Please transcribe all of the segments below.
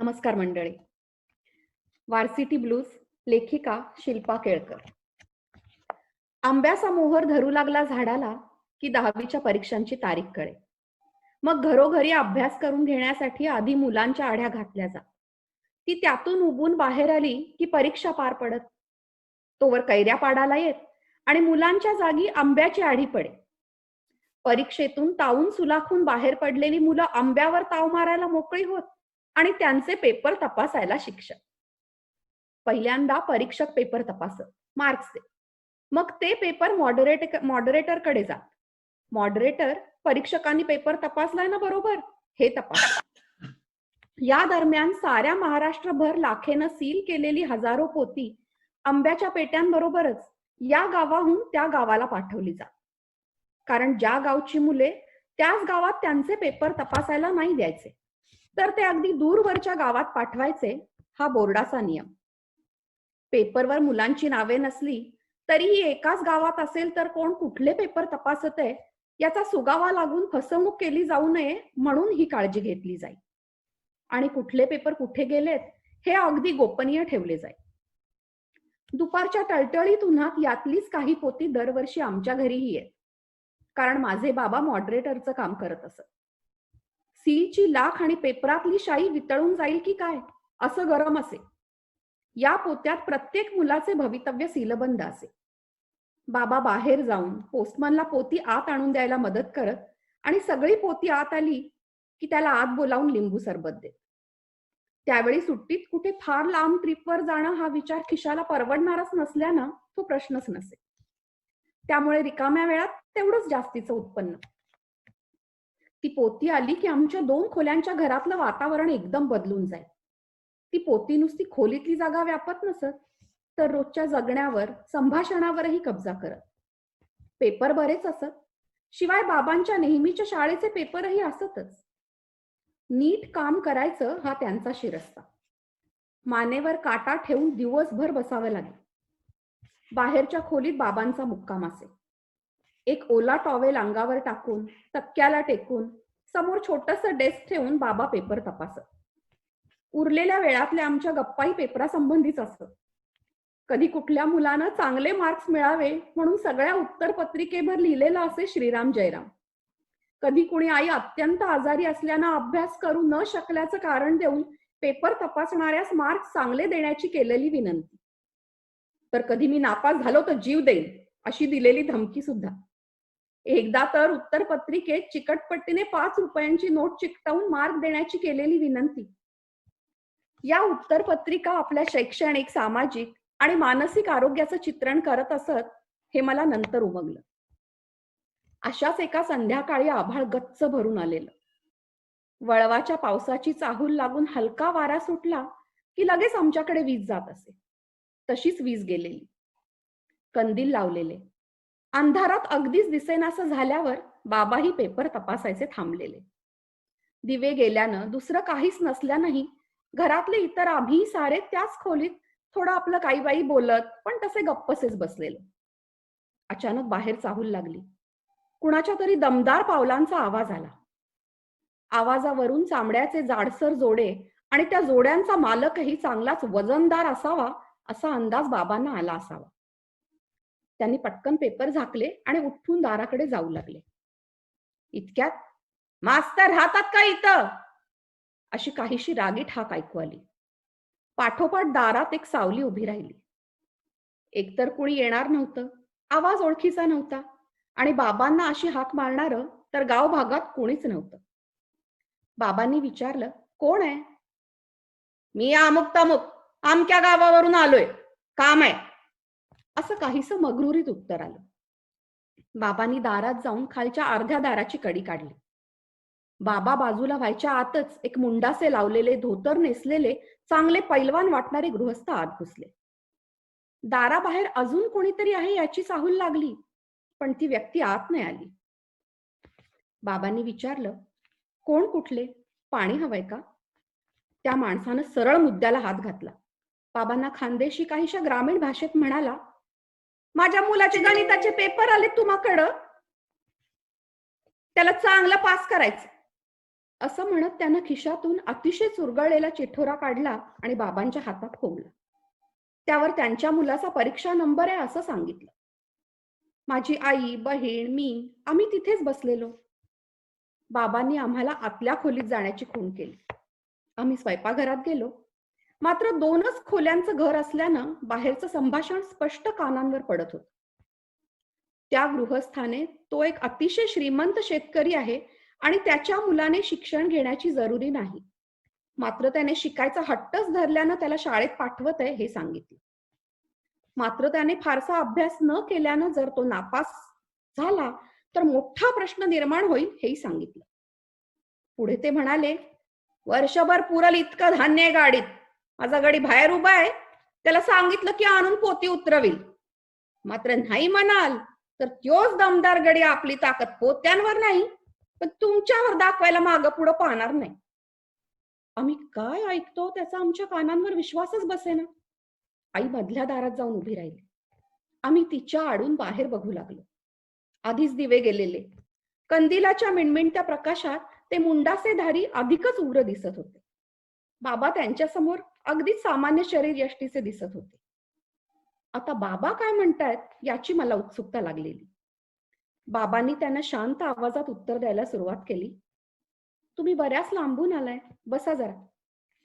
नमस्कार मंडळी. Varsity blues, लेखिका शिल्पा केळकर. आंब्याचा मोहर धरू लागला झाडाला की 10वीच्या परीक्षांची तारीख कळे. मग घरोघरी अभ्यास करून घेण्यासाठी आधी मुलांच्या आढ्या घातल्या जात. ती त्यातून उबून बाहेर आली की परीक्षा पार पडत. तोवर कैऱ्या पाडाला येत आणि मुलांच्या जागी आंब्याची आढी पडे. परीक्षेतून तावून सुलाखून बाहेर पडलेली मुलं आंब्यावर ताव मारायला मोकळी होत आणि त्यांचे पेपर तपासायला शिक्षक. पहिल्यांदा परीक्षक पेपर तपासत, मार्क्स दे. मग ते पेपर मॉडरेटरकडे जात. मॉडरेटर परीक्षकांनी पेपर तपासलाय ना बरोबर हे तपास. या दरम्यान साऱ्या महाराष्ट्रभर लाखेनं सील केलेली हजारो पोती आंब्याच्या पेट्यांबरोबरच या गावाहून त्या गावाला पाठवली जात. कारण ज्या गावची मुले त्याच गावात त्यांचे पेपर तपासायला नाही द्यायचे तर ते अगदी दूरवरच्या गावात पाठवायचे, हा बोर्डाचा नियम. पेपरवर मुलांची नावे नसली तरीही एकाच गावात असेल तर कोण कुठले पेपर तपासत आहे याचा सुगावा लागून फसवणूक केली जाऊ नये म्हणून ही काळजी घेतली जाईल. आणि कुठले पेपर कुठे गेलेत हे अगदी गोपनीय ठेवले जाईल. दुपारच्या टळटळीत उन्हात यातलीच काही पोती दरवर्षी आमच्या घरीही येत. कारण माझे बाबा मॉडरेटरचं काम करत असत. सीलची लाख आणि पेपरातली शाई वितळून जाईल की काय असं गरम असे. या पोत्यात प्रत्येक मुलाचे भवितव्य सीलबंद असे. बाबा बाहेर जाऊन पोस्टमनला पोती आत आणून द्यायला मदत करत आणि सगळी पोती आत आली की त्याला आत बोलावून लिंबू सरबत देत. त्यावेळी सुट्टीत कुठे फार लांब ट्रिपवर जाणं हा विचार खिशाला परवडणारच नसल्यानं तो प्रश्नच नसे. त्यामुळे रिकाम्या वेळात तेवढंच जास्तीचं उत्पन्न. ती पोती आली की आमच्या 2 खोल्यांच्या घरातलं वातावरण एकदम बदलून जाईल. ती पोती नुसती खोलीतली जागा व्यापत नसत तर रोजच्या जगण्यावर, संभाषणावरही कब्जा करत. पेपर बरेच असत, शिवाय बाबांच्या नेहमीच्या शाळेचे पेपरही असतच. नीट काम करायचं हा त्यांचा शिरस्ता. मानेवर काटा ठेवून दिवसभर बसावं लागे. बाहेरच्या खोलीत बाबांचा मुक्काम असे. एक ओला टॉवेल अंगावर टाकून, तक्क्याला टेकून, समोर छोटंसं डेस्क ठेवून बाबा पेपर तपासत. उरलेल्या वेळातल्या आमच्या गप्पाही पेपरासंबंधीच असत. कधी कुठल्या मुलानं चांगले मार्क्स मिळावे म्हणून सगळ्या उत्तरपत्रिकेभर लिहिलेलं असे श्रीराम जयराम. कधी कुणी आई अत्यंत आजारी असल्यानं अभ्यास करू न शकल्याचं कारण देऊन पेपर तपासणाऱ्यास मार्क्स चांगले देण्याची केलेली विनंती. तर कधी मी नापास झालो तर जीव देईन अशी दिलेली धमकी सुद्धा. एकदा तर उत्तरपत्रिकेत चिकटपट्टीने 5 रुपयांची नोट चिकटवून मार्क देण्याची केलेली विनंती. या उत्तरपत्रिका आपल्या शैक्षणिक, सामाजिक आणि मानसिक आरोग्याचं चित्रण करत असत हे मला नंतर उमगलं. अशाच एका संध्याकाळी आभाळ गच्च भरून आलेलं. वळवाच्या पावसाची चाहूल लागून हलका वारा सुटला की लगेच आमच्याकडे वीज जात असे. तशीच वीज गेलेली. कंदील लावलेले. अंधारात अगदीच दिसेनासं झाल्यावर बाबाही पेपर तपासायचे थांबलेले. दिवे गेल्यानं, दुसरं काहीच नसल्यानंही घरातले इतर आम्ही सारे त्याच खोलीत थोडं आपलं काही बाई बोलत पण तसे गप्पसेच बसलेलो. अचानक बाहेर चाहूल लागली. कुणाच्या तरी दमदार पावलांचा आवाज आला. आवाजावरून चामड्याचे जाडसर जोडे आणि त्या जोड्यांचा मालकही चांगलाच वजनदार असावा असा अंदाज बाबांना आला असावा. त्यांनी पटकन पेपर झाकले आणि उठून दाराकडे जाऊ लागले. इतक्यात मास्तर राहतात का इथं अशी काहीशी रागीट हाक ऐकू आली. पाठोपाठ दारात एक सावली उभी राहिली. एकतर कुणी येणार नव्हतं, आवाज ओळखीचा नव्हता आणि बाबांना अशी हाक मारणारं तर गाव भागात कोणीच नव्हतं. बाबांनी विचारलं, कोण आहे? मी अमुक तमुक आमक्या गावावरून आलोय, काम आहे असं काहीसं मगरुरीत उत्तर आलं. बाबांनी दारात जाऊन खालच्या अर्ध्या दाराची कडी काढली. बाबा बाजूला व्हायच्या आतच एक मुंडासे लावलेले, धोतर नेसलेले, चांगले पैलवान वाटणारे गृहस्थ आत घुसले. दाराबाहेर अजून कोणीतरी आहे याची चाहूल लागली पण ती व्यक्ती आत नाही आली. बाबांनी विचारलं, कोण कुठले? पाणी हवंय का? त्या माणसानं सरळ मुद्द्याला हात घातला. बाबांना खानदेशी काहीशा ग्रामीण भाषेत म्हणाला, माझ्या मुलाचे गणिताचे पेपर आले तुम्हाकडं, त्याला चांगलं पास करायचं. असं म्हणत त्यानं खिशातून अतिशय चुरगळलेला चिठोरा काढला आणि बाबांच्या हातात फोडला. त्यावर त्यांच्या मुलाचा परीक्षा नंबर आहे असं सांगितलं. माझी आई, बहीण, मी आम्ही तिथेच बसलेलो. बाबांनी आम्हाला आतल्या खोलीत जाण्याची खूण केली. आम्ही स्वयंपाकघरात गेलो. मात्र 2च खोल्यांचं घर असल्यानं बाहेरचं संभाषण स्पष्ट कानांवर पडत होतं. त्या गृहस्थाने तो एक अतिशय श्रीमंत शेतकरी आहे आणि त्याच्या मुलाने शिक्षण घेण्याची जरुरी नाही. मात्र त्याने शिकायचा हट्टच धरल्यानं त्याला शाळेत पाठवत आहे हे सांगितलं. मात्र त्याने फारसा अभ्यास न केल्यानं जर तो नापास झाला तर मोठा प्रश्न निर्माण होईल हेही सांगितलं. पुढे ते म्हणाले, वर्षभर पुरल इतकं धान्य आहे गाडीत. माझा गडी बाहेर उभा आहे. त्याला सांगितलं की आणून पोती उतरवील. मात्र नाही म्हणाल तर त्योच दमदार गडी आपली ताकद पोत्यांवर नाही पण तुमच्यावर दाखवायला मागं पुढं पाहणार नाही. आम्ही काय ऐकतो त्याचा आमच्या कानांवर विश्वासच बसेना. आई मधल्या दारात जाऊन उभी राहिली. आम्ही तिच्या आडून बाहेर बघू लागलो. आधीच दिवे गेलेले. कंदिलाच्या मिणमिणत्या प्रकाशात ते मुंडासेधारी अधिकच उग्र दिसत होते. बाबा त्यांच्यासमोर अगदीच सामान्य शरीर यष्टीचे दिसत होते. आता बाबा काय म्हणतायत याची मला उत्सुकता लागलेली. बाबांनी त्यांना शांत आवाजात उत्तर द्यायला सुरुवात केली. तुम्ही बऱ्याच लांबून आलाय. बसा जरा.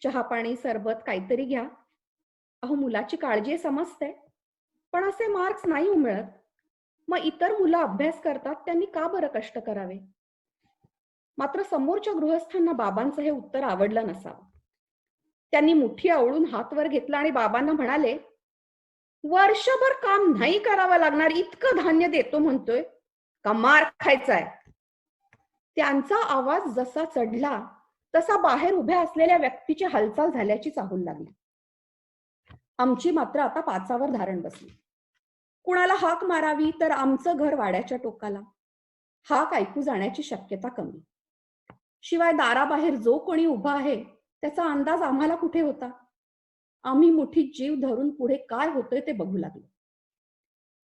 चहा पाणी सरबत काहीतरी घ्या. अहो मुलाची काळजी समजते पण असे मार्क्स नाही मिळत. मग इतर मुलं अभ्यास करतात त्यांनी का बरं कष्ट करावे. मात्र समोरच्या गृहस्थांना बाबांचं हे उत्तर आवडलं नसावं. त्यांनी मुठी आवळून हात वर घेतला आणि बाबांना म्हणाले, वर्षभर काम नाही करावं लागणार इतकं धान्य देतो म्हणतोय का मार खायचाय. त्यांचा आवाज जसा चढला तसा बाहेर उभ्या असलेल्या व्यक्तीची हालचाल झाल्याची चाहूल लागली. आमची मात्र आता पाचावर धारण बसली. कुणाला हाक मारावी तर आमचं घर वाड्याच्या टोकाला. हाक ऐकू जाण्याची शक्यता कमी. शिवाय दाराबाहेर जो कोणी उभा आहे त्याचा अंदाज आम्हाला कुठे होता. आम्ही मुठीत जीव धरून पुढे काय होतंय ते बघू लागलो.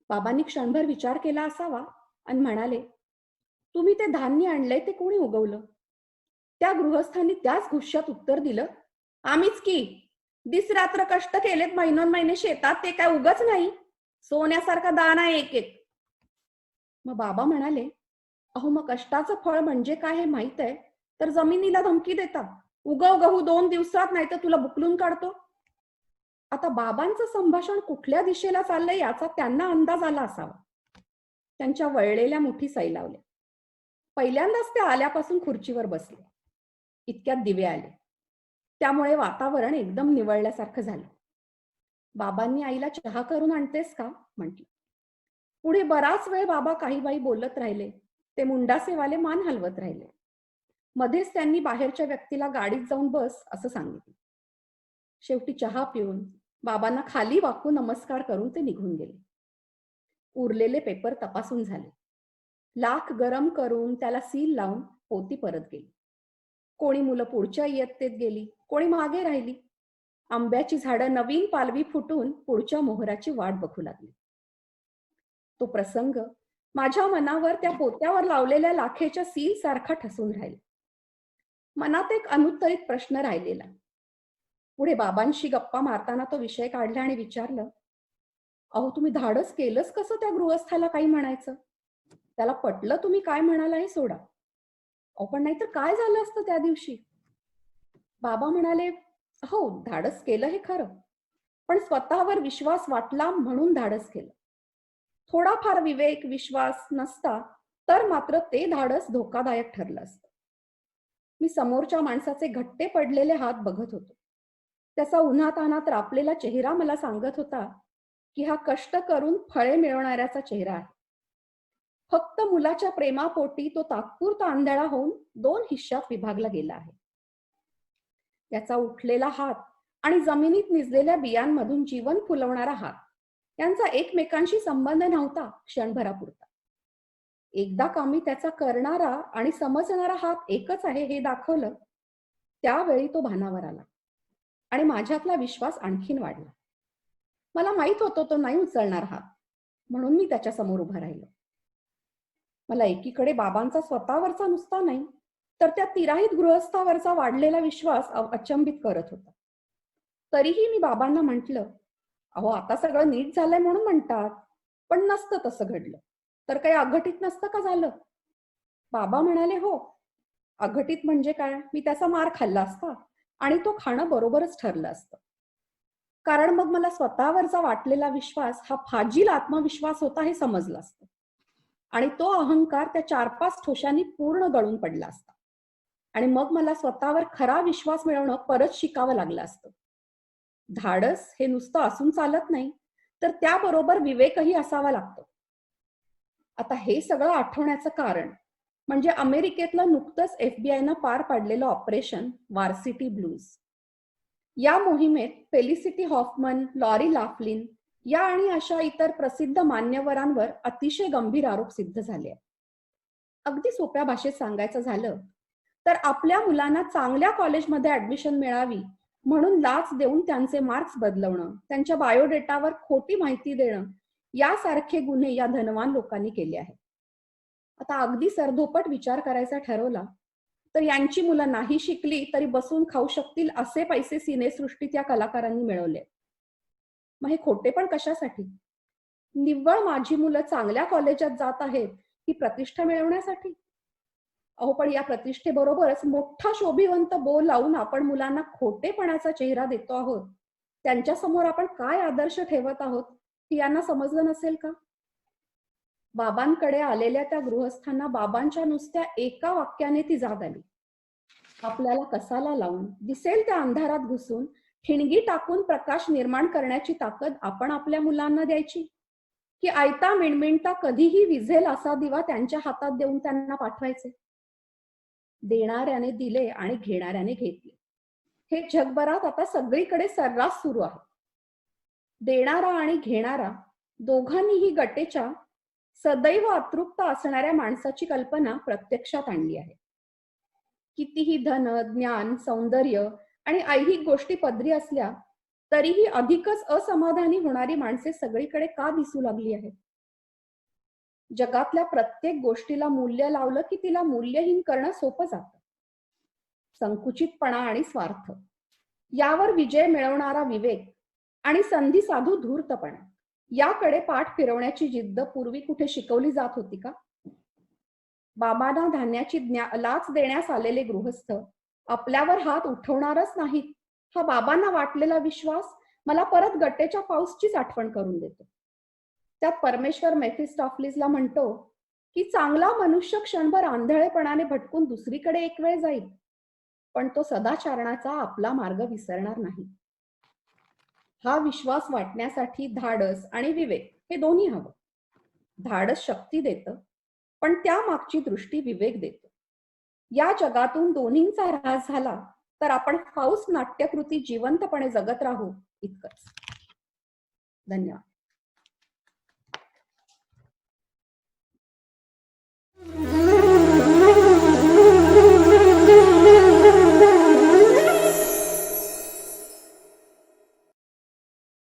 बाबांनी क्षणभर विचार केला असावा आणि म्हणाले, तुम्ही ते धान्य आणलंय ते कोणी उगवलं. त्या गृहस्थांनी त्याच गुस्स्यात उत्तर दिलं, आम्हीच की. दिसरात्र कष्ट केलेत महिनोन शेतात ते काय उगच नाही. सोन्यासारखा दाना एक एक. मग बाबा म्हणाले, अहो मग कष्टाचं फळ म्हणजे काय हे माहित आहे तर जमिनीला धमकी देता. उगव गहू 2 दिवसात नाही तर तुला बुकलून काढतो. आता बाबांचं संभाषण कुठल्या दिशेला चाललंय याचा त्यांना अंदाज आला असावा. त्यांच्या वळलेल्या मुठी सैलावल्या. पहिल्यांदाच ते आल्यापासून खुर्चीवर बसले. इतक्यात दिवे आले. त्यामुळे वातावरण एकदम निवळल्यासारखं झालं. बाबांनी आईला चहा करून आणतेस का म्हटलं. पुढे बराच वेळ बाबा काही बाई बोलत राहिले. ते मुंडासेवाले मान हलवत राहिले. मध्येच त्यांनी बाहेरच्या व्यक्तीला गाडीत जाऊन बस असं सांगितलं. शेवटी चहा पिऊन बाबांना खाली वाकून नमस्कार करून ते निघून गेले. उरलेले पेपर तपासून झाले. लाख गरम करून त्याला सील लावून पोती परत गेली. कोणी मुलं पुढच्या इयत्तेत गेली, कोणी मागे राहिली. आंब्याची झाडं नवीन पालवी फुटून पुढच्या मोहराची वाट बघू लागली. तो प्रसंग माझ्या मनावर त्या पोत्यावर लावलेल्या लाखेच्या सील सारखा ठसून राहिला. मनात एक अनुत्तरित प्रश्न राहिलेला. पुढे बाबांशी गप्पा मारताना तो विषय काढला आणि विचारलं, अहो तुम्ही धाडस केलंच कसं त्या गृहस्थाला काही म्हणायचं. त्याला पटलं तुम्ही काय म्हणाला हे सोडा. अहो पण नाहीतर काय झालं असतं त्या दिवशी. बाबा म्हणाले, हो धाडस केलं हे खरं पण स्वतःवर विश्वास वाटला म्हणून धाडस केलं. थोडाफार विवेक विश्वास नसता तर मात्र ते धाडस धोकादायक ठरलं असतं. मी समोरच्या माणसाचे घट्टे पडलेले हात बघत होतो. त्याचा उन्हातान्हात रापलेला चेहरा मला सांगत होता की हा कष्ट करून फळे मिळवणाऱ्याचा चेहरा आहे. फक्त मुलाच्या प्रेमापोटी तो तात्पुरता आंधळा होऊन 2 हिश्श्यात विभागला गेला आहे. त्याचा उठलेला हात आणि जमिनीत निजलेल्या बियांमधून जीवन फुलवणारा हात यांचा एकमेकांशी संबंध नव्हता क्षणभरापुरता. एकदा का मी त्याचा करणारा आणि समजणारा हात एकच आहे हे दाखवलं त्यावेळी तो भानावर आला आणि माझ्यातला विश्वास आणखीन वाढला. मला माहित होतं तो नाही उचलणार हात म्हणून मी त्याच्या समोर उभा राहिलो. मला एकीकडे बाबांचा स्वतःवरचा नुसता नाही तर त्या तिराहित गृहस्थावरचा वाढलेला विश्वास अचंबित करत होता. तरीही मी बाबांना म्हटलं, अहो आता सगळं नीट झालंय म्हणून म्हणतात, पण नसतं तसं घडलं तर काही अघटित नसतं का झालं? बाबा म्हणाले, हो, अघटित म्हणजे काय, मी त्याचा मार खाल्ला असता आणि तो खाणं बरोबरच ठरलं असतं. कारण मग मला स्वतःवरचा वाटलेला विश्वास हा फाजील आत्मविश्वास होता हे समजलं असतं आणि तो अहंकार त्या 4-5 ठोशांनी पूर्ण गळून पडला असता आणि मग मला स्वतःवर खरा विश्वास मिळवणं परत शिकावं लागलं असतं. धाडस हे नुसतं असून चालत नाही, तर त्याबरोबर विवेकही असावा लागतो. आता हे सगळं आठवण्याचं कारण म्हणजे अमेरिकेतलं नुकतंच एफबीआयनं पार पाडलेलं ऑपरेशन वार्सिटी ब्लूज. या मोहिमेत फेलिसिटी हॉफमन, लॉरी लाफ्लिन या आणि अशा इतर प्रसिद्ध मान्यवरांवर अतिशय गंभीर आरोप सिद्ध झाले आहेत. अगदी सोप्या भाषेत सांगायचं झालं तर आपल्या मुलांना चांगल्या कॉलेजमध्ये ऍडमिशन मिळावी म्हणून लाच देऊन त्यांचे मार्क्स बदलवणं, त्यांच्या बायोडेटावर खोटी माहिती देणं यासारखे गुन्हे या धनवान लोकांनी केले आहेत. आता अगदी सरधोपट विचार करायचा ठरवला तर यांची मुलं नाही शिकली तरी बसून खाऊ शकतील असे पैसे सिनेसृष्टीत या कलाकारांनी मिळवले. मग हे खोटे पण कशासाठी? निव्वळ माझी मुलं चांगल्या कॉलेजात जात आहेत ही प्रतिष्ठा मिळवण्यासाठी? अहो पण या प्रतिष्ठेबरोबरच मोठा शोभिवंत बोल लावून आपण मुलांना खोटेपणाचा चेहरा देतो आहोत. त्यांच्या समोर आपण काय आदर्श ठेवत आहोत हे यांना समजलं नसेल का? बाबांकडे आलेल्या त्या गृहस्थांना बाबांच्या नुसत्या एका वाक्याने ती जाग आली. आपल्याला कसाला लावून दिसेल त्या अंधारात घुसून ठिणगी टाकून प्रकाश निर्माण करण्याची ताकद आपण आपल्या मुलांना द्यायची, की आयता मिणमिणता कधीही विझेल असा दिवा त्यांच्या हातात देऊन त्यांना पाठवायचे? देणाऱ्याने दिले आणि घेणाऱ्याने घेतले हे जगभरात आता सगळीकडे सर्रास सुरू आहे. देणारा आणि घेणारा दोघांनीही गटेच्या सदैव अतृप्त असणाऱ्या माणसाची कल्पना प्रत्यक्षात आणली आहे. कितीही धन, ज्ञान, सौंदर्य आणि ऐहिक गोष्टी पदरी असल्या तरीही अधिकच असमाधानी होणारी माणसे सगळीकडे का दिसू लागली आहेत? जगातल्या प्रत्येक गोष्टीला मूल्य लावलं की तिला मूल्यहीन करणं सोपं जातं. संकुचितपणा आणि स्वार्थ यावर विजय मिळवणारा विवेक आणि संधी साधू धूर्तपणा याकडे पाठ फिरवण्याची जिद्द पूर्वी कुठे शिकवली जात होती का? बाबांना धान्याची लाच देण्यास आलेले गृहस्थ आपल्यावर हात उठवणारच नाहीत हा बाबांना वाटलेला विश्वास मला परत गट्टेच्या पाऊसचीच आठवण करून देतो. त्यात परमेश्वर मेफिस्टॉफलिसला म्हणतो की चांगला मनुष्य क्षणभर आंधळेपणाने भटकून दुसरीकडे एक वेळ जाईल, पण तो सदाचरणाचा आपला मार्ग विसरणार नाही. हा विश्वास वाटण्यासाठी धाडस आणि विवेक हे दोन्ही हवं. धाडस शक्ती देतं, पण त्यामागची दृष्टी विवेक देतो. या जगातून दोन्हींचा ऱ्हास झाला तर आपण फाऊस्ट नाट्यकृती जिवंतपणे जगत राहू इतकंच. धन्यवाद.